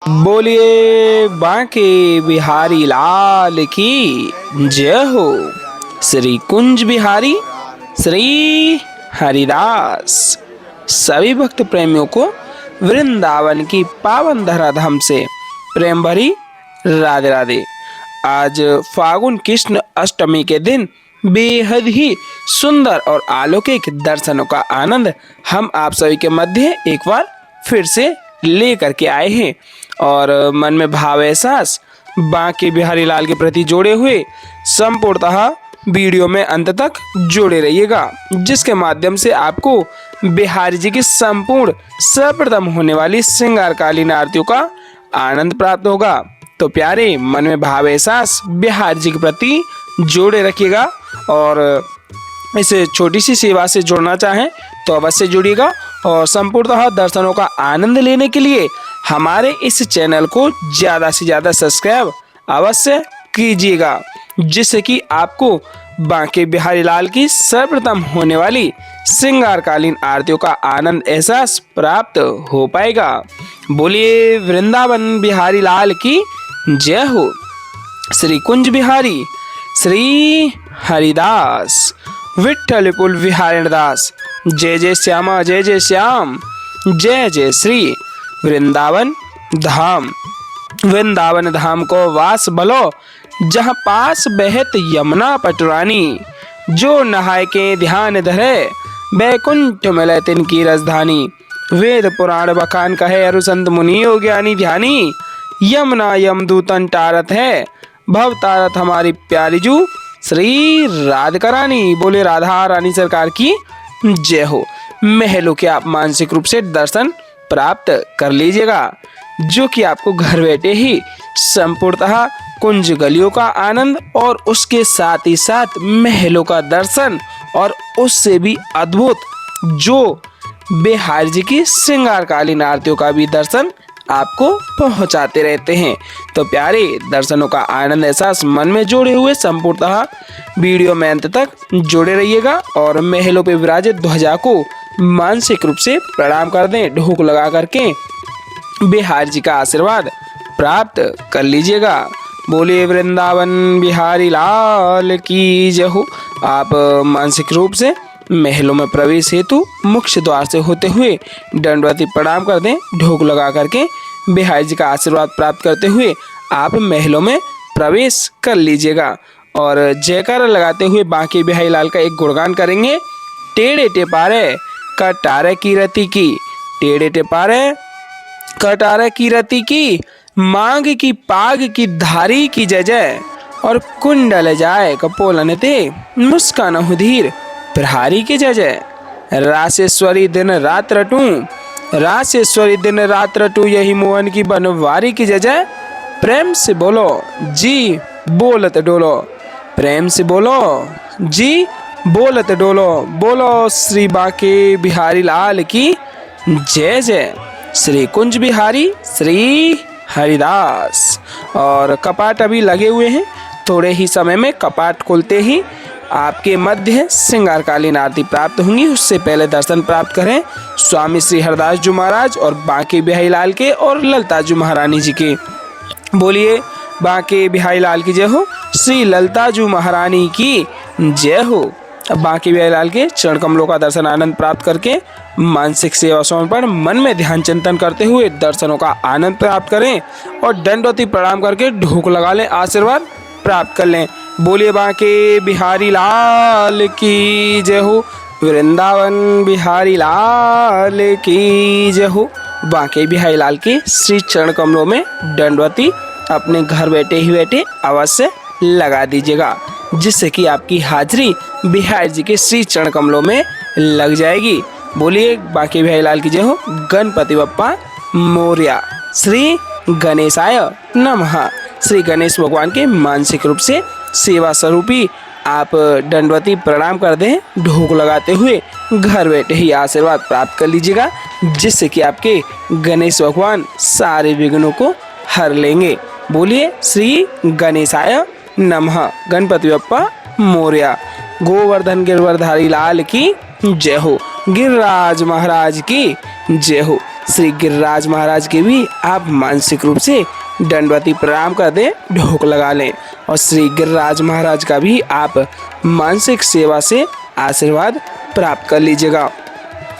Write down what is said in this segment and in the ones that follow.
बोलिए बांके बिहारी लाल की जय हो। श्री कुंज बिहारी श्री हरिदास। सभी भक्त प्रेमियों को वृंदावन की पावन धराधाम से प्रेम भरी राधे राधे। आज फागुन कृष्ण अष्टमी के दिन बेहद ही सुंदर और अलौकिक दर्शनों का आनंद हम आप सभी के मध्य एक बार फिर से लेकर के आए हैं और मन में भाव एहसास बांके बिहारी लाल के प्रति जोड़े हुए संपूर्णतः वीडियो में अंत तक जुड़े रहिएगा, जिसके माध्यम से आपको बिहारी जी की संपूर्ण सर्वप्रथम होने वाली श्रृंगारकालीन आरतियों का आनंद प्राप्त होगा। तो प्यारे मन में भाव एहसास बिहारी जी के प्रति जोड़े रखिएगा और इस छोटी सी सेवा से जुड़ना चाहें तो अवश्य जुड़िएगा और संपूर्णतः दर्शनों का आनंद लेने के लिए हमारे इस चैनल को ज़्यादा से ज़्यादा सब्सक्राइब अवश्य कीजिएगा, जिससे कि आपको बांके बिहारी लाल की सर्वप्रथम होने वाली श्रृंगारकालीन आरतियों का आनंद एहसास प्राप्त हो पाएगा। बोलिए वृंदावन बिहारी लाल की जय हो। श्री कुंज बिहारी श्री हरिदास विठ्ठल कुल विहारण दास। जय जय श्यामा जय जय श्याम जय जय श्री वृंदावन धाम। वृंदावन धाम को वास बलो जहाँ पास बहत यमुना पटरानी। जो नहाय के ध्यान धरे बैकुंठ मिले तिनकी राजधानी। वेद पुराण बखान कहे अरुसंत मुनि हो ज्ञानी ध्यानी। यमुना यमदूतन टारत है भव तारत हमारी प्यारी जू श्री राधिका रानी। बोले राधा रानी सरकार की जय हो। महलों के आप मानसिक रूप से दर्शन प्राप्त कर लीजिएगा, जो कि आपको घर बैठे ही संपूर्णतः कुंज गलियों का आनंद और उसके साथ ही साथ महलों का दर्शन और उससे भी अद्भुत जो बिहारी जी की श्रृंगारकालीन आरतियों का भी दर्शन आपको पहुंचाते रहते हैं। तो प्यारे दर्शनों का आनंद एहसास मन में जोड़े हुए संपूर्णतः वीडियो में अंत तक जुड़े रहिएगा और महलों पे विराजित ध्वजा को मानसिक रूप से प्रणाम कर दें, ढोक लगा करके बिहारी जी का आशीर्वाद प्राप्त कर लीजिएगा। बोलिए वृंदावन बिहारी लाल की जय हो। आप मानसिक रूप से महलों में प्रवेश हेतु मुख्य द्वार से होते हुए दंडवती प्रणाम कर दें, ढोक लगा करके बिहारी जी का आशीर्वाद प्राप्त करते हुए आप महलों में प्रवेश कर लीजिएगा और जयकारा लगाते हुए बांके बिहारी लाल का एक गुणगान करेंगे। टेढ़े टेपारे कटारे की रति की। टेढ़े टेपारे कटारे की रति की। मांग की पाग की धारी की जय जय। और कुंडल जाए कपोलन ते मुस्कान हुधीर प्रहारी के जय जय। रासेश्वरी दिन रात रटूं। रासेश्वरी दिन रात रटूं यही मोहन की बनवारी की जय जय। प्रेम से बोलो जी बोलत डोलो। प्रेम से बोलो जी बोलत डोलो। बोलो श्री बांके बिहारी लाल की जय जय। श्री कुंज बिहारी श्री हरिदास। और कपाट अभी लगे हुए हैं, थोड़े ही समय में कपाट खुलते ही आपके मध्य श्रृंगारकालीन आरती प्राप्त होंगी। उससे पहले दर्शन प्राप्त करें स्वामी श्री हरदास जी महाराज और बांके बिहारी लाल के और ललता जी महारानी जी के। बोलिए बांके बिहारी लाल की जय हो। श्री ललता जी महारानी की जय हो। अब बांके बिहारी लाल के चरण कमलों का दर्शन आनंद प्राप्त करके मानसिक सेवा समर्पण मन में ध्यान चिंतन करते हुए दर्शनों का आनंद प्राप्त करें और दंडवती प्रणाम करके ढोक लगा लें, आशीर्वाद प्राप्त कर लें। बोलिए बांके बिहारी लाल की जय हो। वृंदावन बिहारी लाल की जय हो। बांके बिहारी लाल के श्री चरण कमलों में दंडवती अपने घर बैठे ही बैठे अवश्य लगा दीजिएगा, जिससे कि आपकी हाजिरी बिहारी जी के श्री चरण कमलों में लग जाएगी। बोलिए बांके बिहारी लाल की जय हो। गणपति बप्पा मोरया। श्री गणेशाय नमः। श्री गणेश भगवान के मानसिक रूप से सेवा स्वरूपी आप दंडवती प्रणाम कर दें, ढोक लगाते हुए घर बैठे ही आशीर्वाद प्राप्त कर लीजिएगा, जिससे कि आपके गणेश भगवान सारे विघ्नों को हर लेंगे। बोलिए श्री गणेशाय नमः। गणपति बप्पा मोरया। गोवर्धन गिरवरधारी लाल की जय हो। गिरिराज महाराज की जय हो। श्री गिरिराज महाराज के भी आप मानसिक रूप से दंडवती प्रणाम कर दें, ढोक लगा लें और श्री गिरिराज महाराज का भी आप मानसिक सेवा से आशीर्वाद प्राप्त कर लीजिएगा।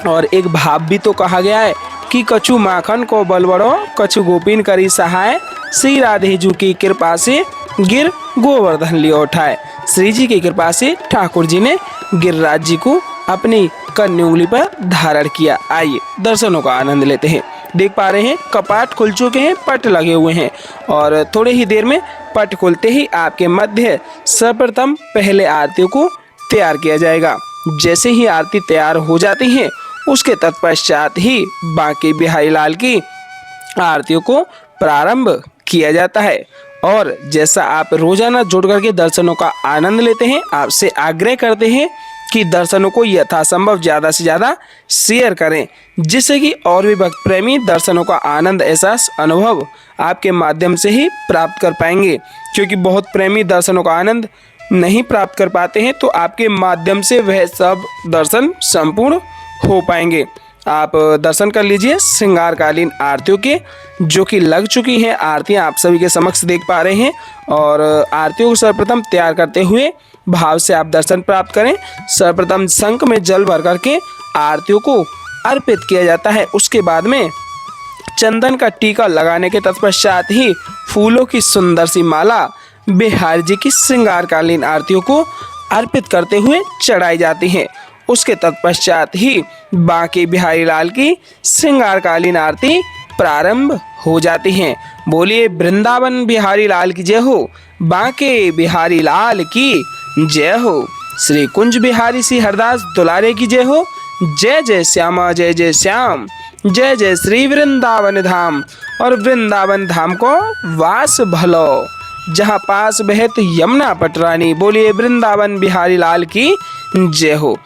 और एक भाव भी तो कहा गया है कि कछु माखन को बल बढ़ो, कछु गोपीन करी सहाय, श्री राधे जी की कृपा से गिर गोवर्धन लियो उठाए। श्री जी की कृपा से ठाकुर जी ने गिरिराज जी को अपनी कन्नी उंगली पर धारण किया। आइए दर्शनों का आनंद लेते हैं। देख पा रहे हैं कपाट खुल चुके हैं, पट लगे हुए हैं और थोड़े ही देर में पट खुलते ही आपके मध्य सर्वप्रथम पहले आरतियों को तैयार किया जाएगा। जैसे ही आरती तैयार हो जाती है उसके तत्पश्चात ही बांके बिहारी लाल की आरतियों को प्रारंभ किया जाता है। और जैसा आप रोजाना जुड़ करके दर्शनों का आनंद लेते हैं, आपसे आग्रह करते हैं कि दर्शनों को यथासंभव ज़्यादा से ज़्यादा शेयर करें, जिससे कि और भी भक्त प्रेमी दर्शनों का आनंद, एहसास, अनुभव आपके माध्यम से ही प्राप्त कर पाएंगे। क्योंकि बहुत प्रेमी दर्शनों का आनंद नहीं प्राप्त कर पाते हैं, तो आपके माध्यम से वह सब दर्शन संपूर्ण हो पाएंगे। आप दर्शन कर लीजिए श्रृंगारकालीन आरतियों के, जो कि लग चुकी हैं। आरतियां आप सभी के समक्ष देख पा रहे हैं और आरतियों को सर्वप्रथम तैयार करते हुए भाव से आप दर्शन प्राप्त करें। सर्वप्रथम शंख में जल भर करके आरतियों को अर्पित किया जाता है। उसके बाद में चंदन का टीका लगाने के तत्पश्चात ही फूलों की सुंदर सी माला बिहारी जी की श्रृंगारकालीन आरतियों को अर्पित करते हुए चढ़ाई जाती है। उसके तत्पश्चात ही बांके बिहारी लाल की श्रृंगारकालीन आरती प्रारंभ हो जाती है। बोलिए वृंदावन बिहारी लाल की जय हो, बांके बिहारी लाल की जय हो, श्री कुंज बिहारी श्री हरदास दुलारे की जय हो। जय जय श्यामा जय जय श्याम, जय जय श्री वृंदावन धाम। और वृंदावन धाम को वास भलो, जहाँ पास बहत यमुना पटरानी। बोलिए वृंदावन बिहारी लाल की जय हो।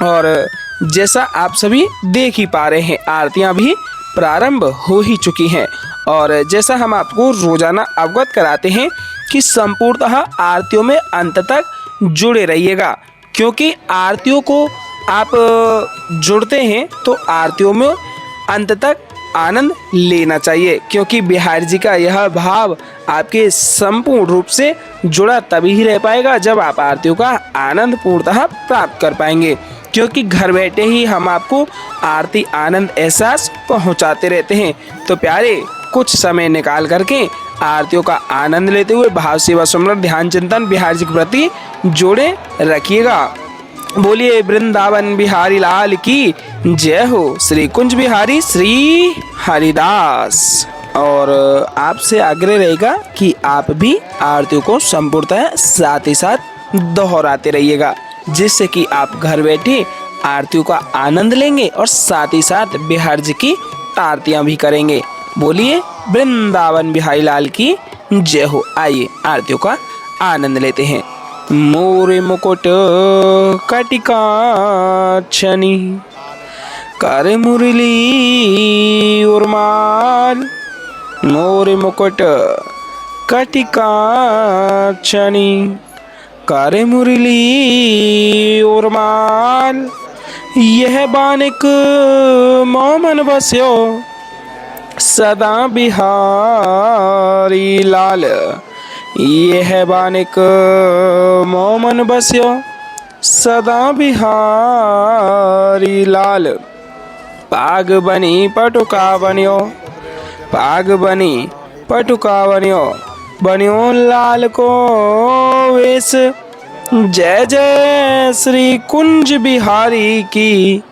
और जैसा आप सभी देख ही पा रहे हैं, आरतियां भी प्रारंभ हो ही चुकी हैं। और जैसा हम आपको रोजाना अवगत कराते हैं कि संपूर्णतः आरतियों में अंत तक जुड़े रहिएगा, क्योंकि आरतियों को आप जुड़ते हैं तो आरतियों में अंत तक आनंद लेना चाहिए। क्योंकि बिहारी जी का यह भाव आपके संपूर्ण रूप से जुड़ा तभी ही रह पाएगा जब आप आरतियों का आनंद पूर्णतः प्राप्त कर पाएंगे। क्योंकि घर बैठे ही हम आपको आरती आनंद एहसास पहुंचाते रहते हैं। तो प्यारे कुछ समय निकाल करके आरतियों का आनंद लेते हुए भाव सेवा सुमरन ध्यान चिंतन बिहारी जी के प्रति जोड़े रखिएगा। बोलिए वृंदावन बिहारी लाल की जय हो, श्री कुंज बिहारी श्री हरिदास। और आपसे आग्रह रहेगा कि आप भी आरतियों को संपूर्णतः साथ ही साथ दोहराते रहिएगा, जिससे कि आप घर बैठे आरतियों का आनंद लेंगे और साथ ही साथ बिहारी जी की आरतियां भी करेंगे। बोलिए वृंदावन बिहारी लाल की जय हो। आइए आरतियों का आनंद लेते हैं। मोरे मुकुट कटिका छनी, कर मुरली उर्माल। मोरे मुकुट कटिका छनी, कर मुरली उर्माल। यह बानिक मोमन बस्यो, सदा बिहारी लाल। यह बानिक मोमन बस्यो, सदा बिहारी लाल। पाग बनी पटुका बनियो, पाग बनी पटुका बनियो, बनियो लाल को वेश। जय जय श्री कुंज बिहारी की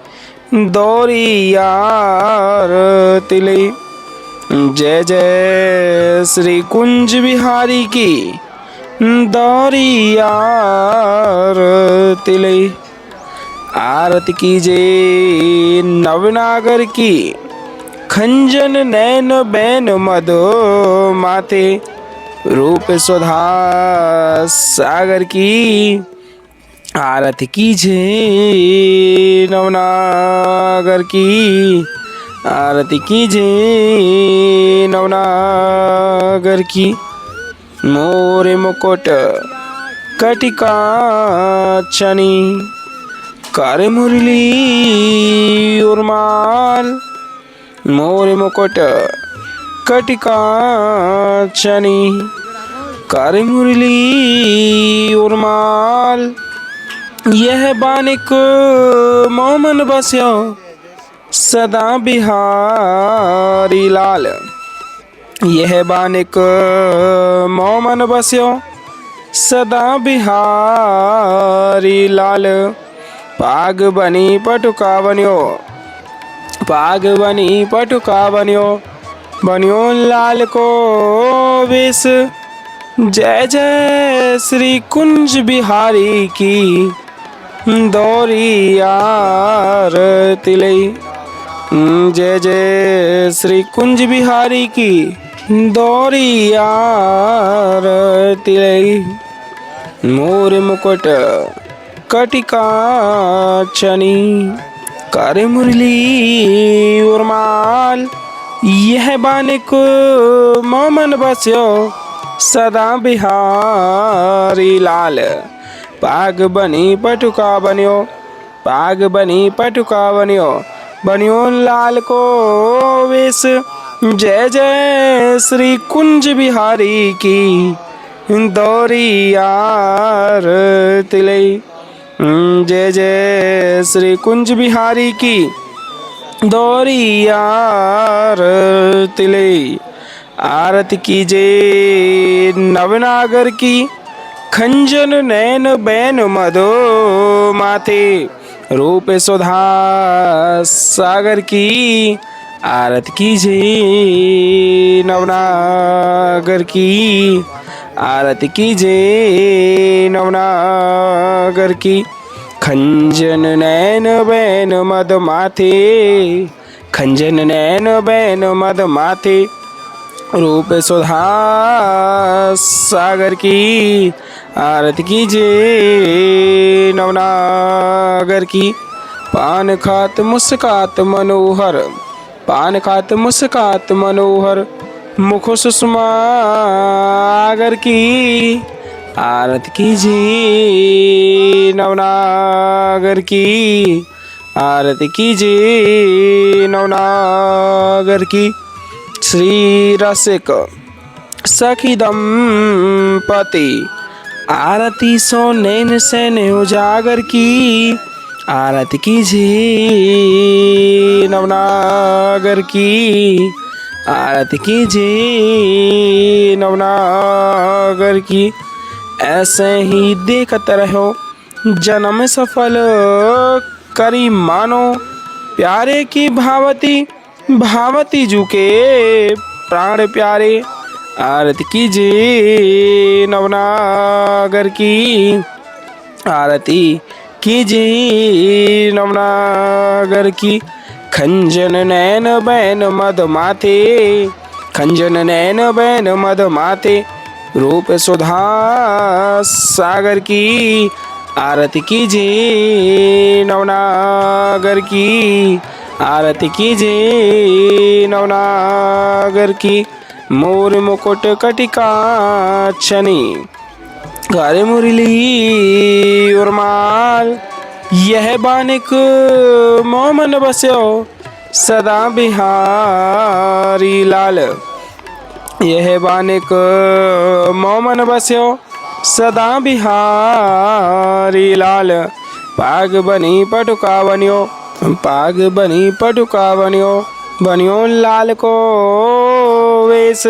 दौरी यार तिले। जय जय श्री कुंज बिहारी की दौरी यार तिले। आरती कीजिए नवनागर की, खंजन नैन बैन मधो माथे। रूप सुधा सागर की आरती कीजिए नवनागर की, आरती कीजिए नवनागर की। मोरे मुकुट कटिका छनी, कर मुरली उर्माल। मोर मुकुट कटिकाचनी कर मुरली उर्माल यह बानिक मोमन बस्यो सदा बिहारी लाल यह बानिक मोमन बस्यो सदा बिहारी लाल पाग बनी पटुका बन्यो पाग बनी पटुका बन्यो बन्यो लाल को वेश जय जय श्री कुंज बिहारी की दौरी आरती लई जय जय श्री कुंज बिहारी की दौरी आरती लई मोर मुकुट कटिकाचनी कर मुरली उर्माल यह बानिक मोमन बस्यो सदा बिहारी लाल पाग बनी पटुका बन्यो पाग बनी पटुका बन्यो बन्यो लाल को वेश जय जय श्री कुंज बिहारी की दौरी आरती लई जय जय श्री कुंज बिहारी की दौरी आरती लई आरती कीजे नवनागर की खंजन नैन बैन मधो माथे रूप सुधा सागर की आरती कीजे नवनागर की आरती कीजे नवनागर की खंजन नैन बैन मद माथे खंजन नैन बैन मद माथे रूप सुधा सागर की आरती कीजे नवनागर की पान खात मुस्कात मनोहर पान खात मुस्कात मनोहर मुख सुषमा आगर की आरती कीजे नवनागर की आरती कीजे नवनागर की श्री रसिक सखी दंपति आरती सो नैन सैन उजागर की आरती कीजे नवनागर की आरती कीजे नवनागर की ऐसे ही देखत रहो जन्म सफल करी मानो प्यारे की भावती भावती जू के प्राण प्यारे आरती कीजे नवनागर की आरती कीजे नवनागर की खंजन नैन बैन मद माथे खंजन नैन बैन मद माथे रूप सुधा सागर की आरती कीजे नवनागर की आरती कीजे नवनागर की मोर मुकुट कटिकाचनी कर मुरली उर्माल यह बानिक मोमन बस्यो सदा बिहारी लाल यह बानिक मोमन बस्यो सदा बिहारी लाल पाग बनी पटुका बन्यो पाग बनी पटुका बन्यो बन्यो लाल को वेश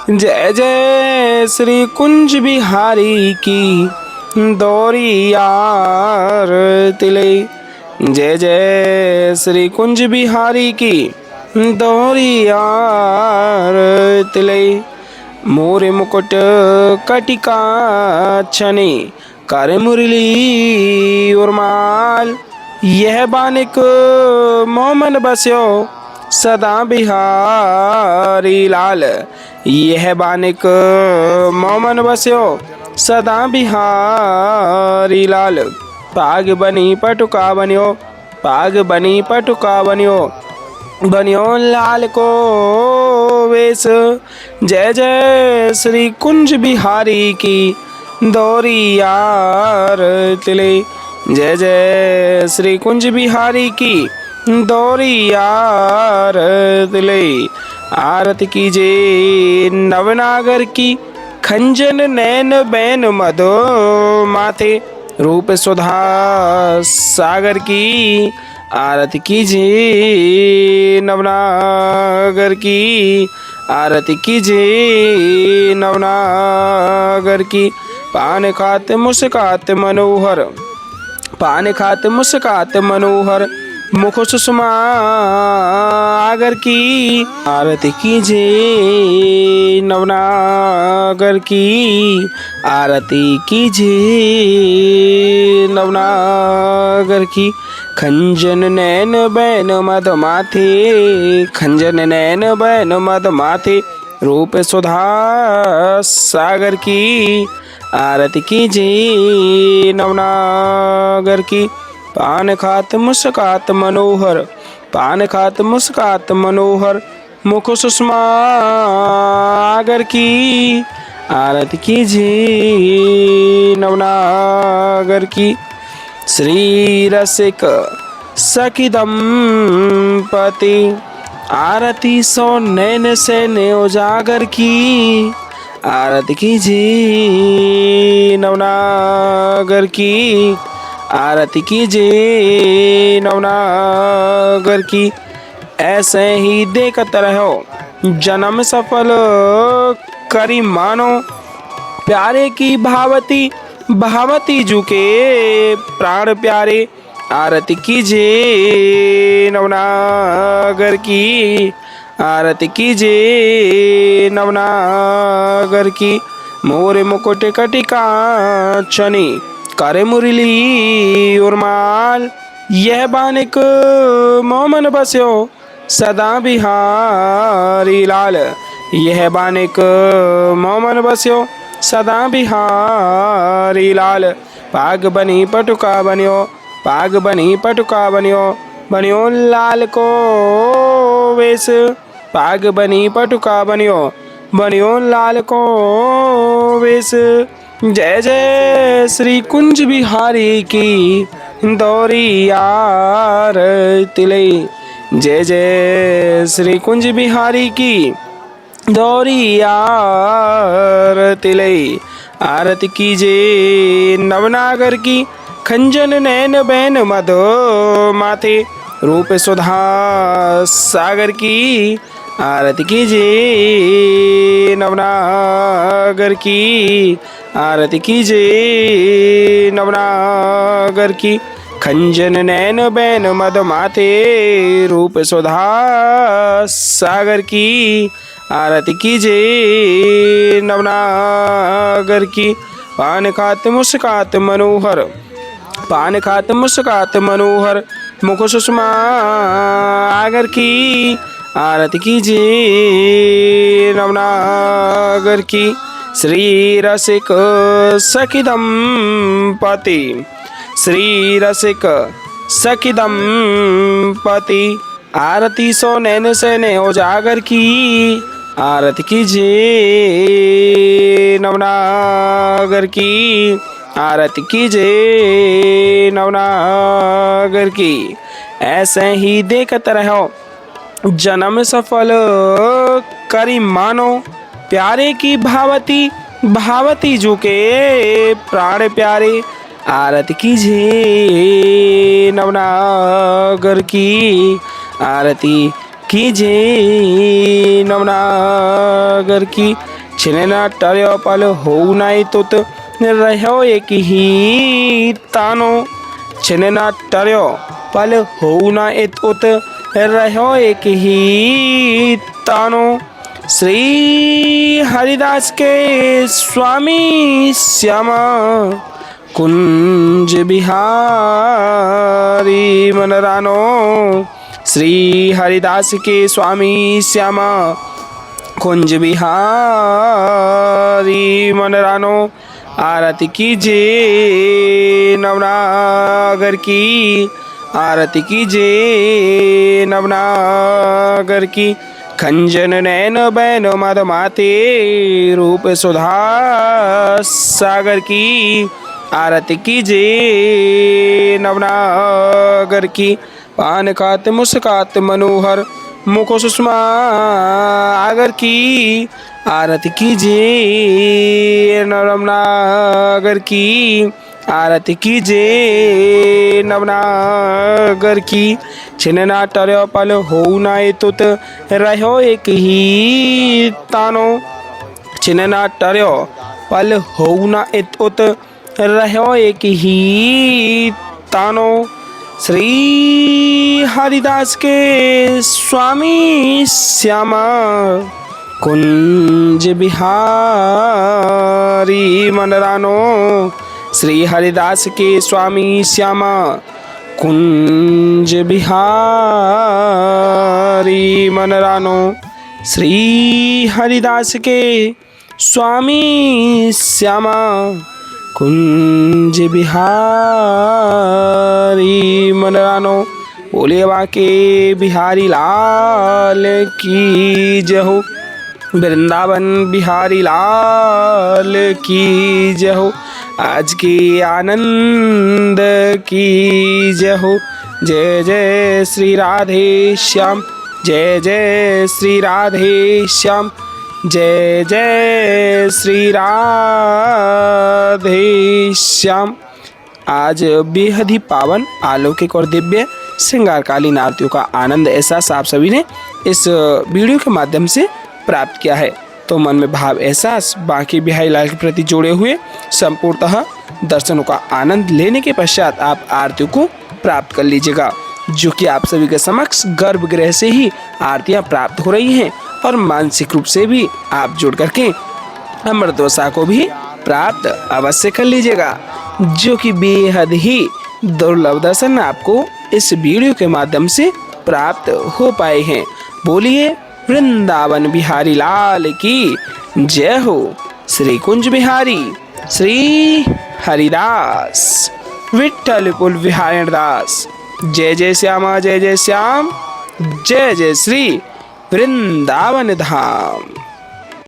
जय जय श्री कुंज बिहारी की दौरी आरती लई जय जय श्री कुंज बिहारी की दौरी आरती लई मोर मुकुट कटिकाचनी कर मुरली उर्माल यह बानिक मोमन बस्यो सदा बिहारी लाल यह बानिक मोमन बस्यो सदा बिहारी लाल पाग बनी पटुका बन्यो पाग बनी पटुका बन्यो बन्यो लाल को वेश जय जय श्री कुंज बिहारी की दौरी आरती लई जय जय श्री कुंज बिहारी की दौरी आरतिले आरती कीजे नवनागर की खंजन नैन बैन मदो माथे रूप सुधा सागर की आरती कीजिए नवनागर की आरती कीजिए नवनागर की पान खाते मुस्काते मनोहर पान खाते मुस्काते मनोहर मुख सुषमा आगर की आरती कीजिए नवनागर की आरती कीजिए नवनागर की खंजन नैन बैन मद माथे खंजन नैन बैन मद माथे रूप सुधा सागर की आरती कीजिए नवनागर की पान खात मुस्कात मनोहर पान खात मुस्कात मनोहर मुख सुषमा आगर की आरती कीजिए नवनागर की श्री रसिक सखी दंपति आरती सो नैन से उजागर की आरती कीजिए नवनागर की आरती कीजिए नवनागर की ऐसे ही देखत रहो जन्म सफल करी मानो प्यारे की भावती भावती जुके प्राण प्यारे आरती कीजिए नवनागर की आरती कीजिए नवनागर की मोरे मुकुट कटिका चनी करे मुरली उर्माल यह बानिक मोमन बस्यो सदा बिहारी लाल यह बानिक मोमन बस्यो सदा बिहारी लाल पाग बनी पटुका बनियो पाग बनी पटुका बनियो बनियो लाल को वेश पाग बनी पटुका बनियो बनियो लाल को वेश जय जय श्री कुंज बिहारी की दौरी आरती ले जय जय श्री कुंज बिहारी की दौरी आरती ले आरती कीजिए नवनागर की खंजन नैन बैन मदो माथे रूप सुधा सागर की आरती कीजिए नवनागर की आरती कीजिए नवनागर की खंजन नैन बैन मद माथे रूप सुधा सागर की आरती कीजिए नवनागर की पान खात मुस्कात मनोहर पान खात मुस्कात मनोहर मुख सुषमा आगर की आरती कीजिए नवनागर की श्री रसिक सखी दंपति श्री रसिक सखी दंपति आरती सो नैन से ने उजागर की आरती कीजिए नवनागर की आरती कीजिए नवनागर की ऐसे ही देखत रहो जन्म सफल करी मानो प्यारे की भावती भावती जुके प्राण प्यारे आरती कीजिए नवनागर की आरती कीजिए नवनागर की छिने टर्यो पल हो नाई तुत रहो एक ही तानो छिने टर्यो पल हो ना उत रहो एक ही तानो श्री हरिदास के स्वामी श्यामा कुंज बिहारी मनरानो श्री हरिदास के स्वामी श्यामा कुंज बिहारी मनरानो आरती कीजिए नवनागर की आरती कीजिए नवनागर की खंजन नैन बैन मद माते रूप सुधा सागर की आरती कीजिए नवनागर की पान खाते मुस्काते मनोहर मुख सुषमा आगर की आरती कीजिए नवनागर की आरती कीजिए नवनागर की छिन्ना टर्यो पल हो नाय तुत रहो एक ही तानो छिन्ना टर्यो पल हो ना तुत रहो एक ही तानो। श्री हरिदास के स्वामी श्यामा कुंज बिहारी मनरानो। श्री हरिदास के स्वामी श्यामा कुंज बिहारी मनरानो। श्री हरिदास के स्वामी श्यामा कुंज बिहारी मनरानो। बोले बाके बिहारी लाल की जय हो, वृंदावन बिहारी लाल की जय हो, आज के आनंद की जय हो। जय जय श्री राधे श्याम, जय जय श्री राधे श्याम, जय जय श्री राधे श्याम। आज बेहद ही पावन अलौकिक और दिव्य श्रृंगारकालीन आरतियों का आनंद एहसास आप सभी ने इस वीडियो के माध्यम से प्राप्त किया है। तो मन में भाव एहसास बाकी बिहारी लाल के प्रति जोड़े हुए संपूर्णतः दर्शनों का आनंद लेने के पश्चात आप आरतियों को प्राप्त कर लीजिएगा, जो कि आप सभी के समक्ष गर्भगृह से ही आरतियां प्राप्त हो रही हैं और मानसिक रूप से भी आप जुड़ करके अमृतवसा को भी प्राप्त अवश्य कर लीजिएगा, जो कि बेहद ही दुर्लभ दर्शन आपको इस वीडियो के माध्यम से प्राप्त हो पाए हैं। बोलिए वृंदावन बिहारी लाल की जय हो। श्री कुंज बिहारी श्री हरिदास विठ्ठल कुल बिहारी दास। जय जय श्यामा, जय जय श्याम, जय जय श्री वृंदावन धाम।